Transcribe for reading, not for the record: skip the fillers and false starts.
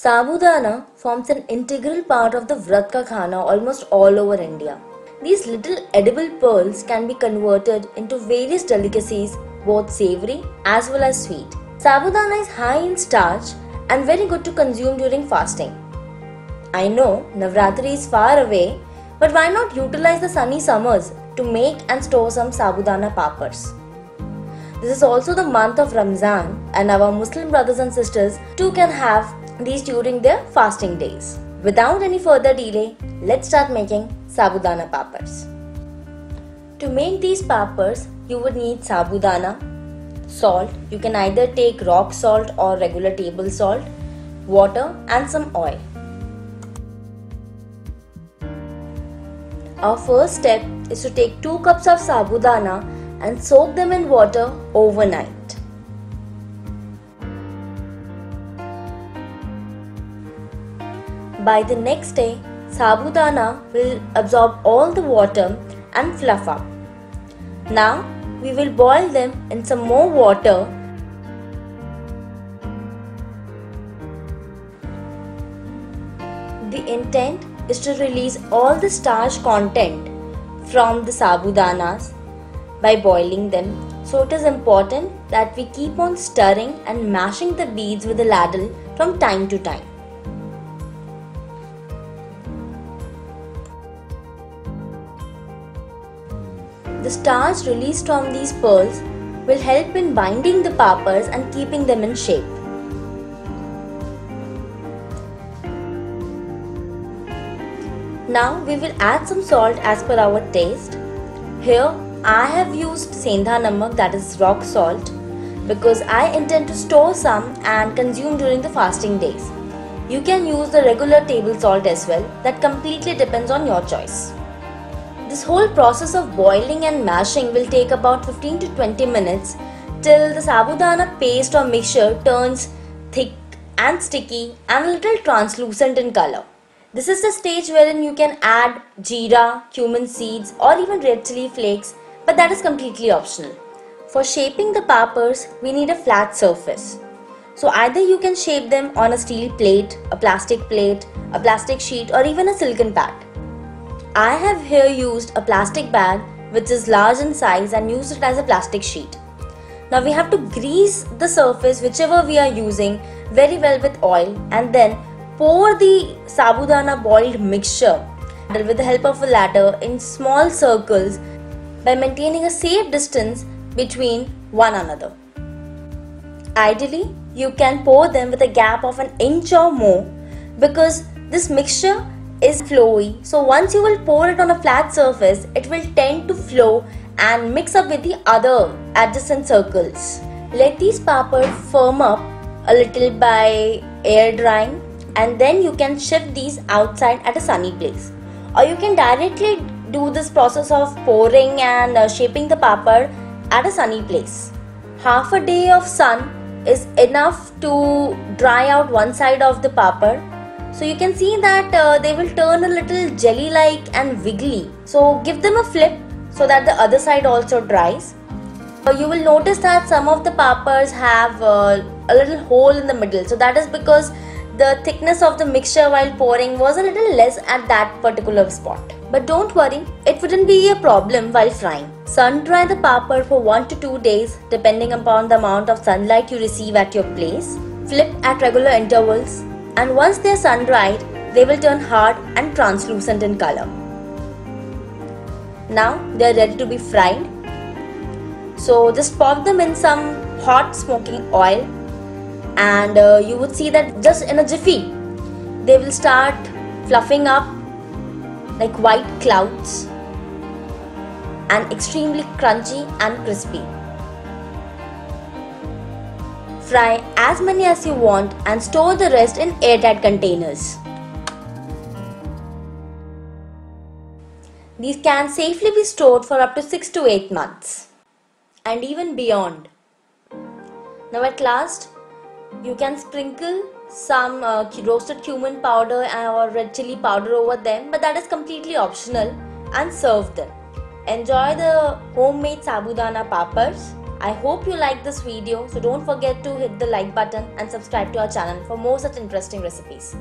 Sabudana forms an integral part of the Vrat ka khana almost all over India. These little edible pearls can be converted into various delicacies, both savory as well as sweet. Sabudana is high in starch and very good to consume during fasting. I know Navratri is far away, but why not utilize the sunny summers to make and store some Sabudana papars? This is also the month of Ramzan, and our Muslim brothers and sisters too can have these during their fasting days. Without any further delay, let's start making Sabudana papars. To make these papars, you would need Sabudana, salt. You can either take rock salt or regular table salt, water and some oil. Our first step is to take 2 cups of Sabudana and soak them in water overnight. By the next day, Sabudana will absorb all the water and fluff up. Now, we will boil them in some more water. The intent is to release all the starch content from the Sabudanas by boiling them. So it is important that we keep on stirring and mashing the beads with a ladle from time to time. The starch released from these pearls will help in binding the papars and keeping them in shape. Now we will add some salt as per our taste. Here I have used Sendha Namak, that is rock salt, because I intend to store some and consume during the fasting days. You can use the regular table salt as well, that completely depends on your choice. This whole process of boiling and mashing will take about 15 to 20 minutes till the Sabudana paste or mixture turns thick and sticky and a little translucent in color. This is the stage wherein you can add jeera, cumin seeds or even red chili flakes, but that is completely optional. For shaping the papars, we need a flat surface. So either you can shape them on a steel plate, a plastic sheet or even a silken pad. I have here used a plastic bag which is large in size and used it as a plastic sheet. Now we have to grease the surface whichever we are using very well with oil and then pour the Sabudana boiled mixture with the help of a ladder in small circles by maintaining a safe distance between one another. Ideally, you can pour them with a gap of an inch or more because this mixture is flowy, so once you will pour it on a flat surface, it will tend to flow and mix up with the other adjacent circles. Let these papars firm up a little by air drying and then you can shift these outside at a sunny place. Or you can directly do this process of pouring and shaping the papar at a sunny place. Half a day of sun is enough to dry out one side of the papar. So you can see that they will turn a little jelly-like and wiggly. So give them a flip so that the other side also dries. You will notice that some of the papars have a little hole in the middle. So that is because the thickness of the mixture while pouring was a little less at that particular spot. But don't worry, it wouldn't be a problem while frying. Sun dry the papar for 1 to 2 days depending upon the amount of sunlight you receive at your place. Flip at regular intervals. And once they are sun dried, they will turn hard and translucent in color. Now they are ready to be fried. So just pop them in some hot smoking oil and you would see that just in a jiffy, they will start fluffing up like white clouds and extremely crunchy and crispy. Fry as many as you want and store the rest in airtight containers. These can safely be stored for up to 6 to 8 months and even beyond. Now at last, you can sprinkle some roasted cumin powder or red chili powder over them, but that is completely optional, and serve them. Enjoy the homemade Sabudana papars. I hope you liked this video, so don't forget to hit the like button and subscribe to our channel for more such interesting recipes.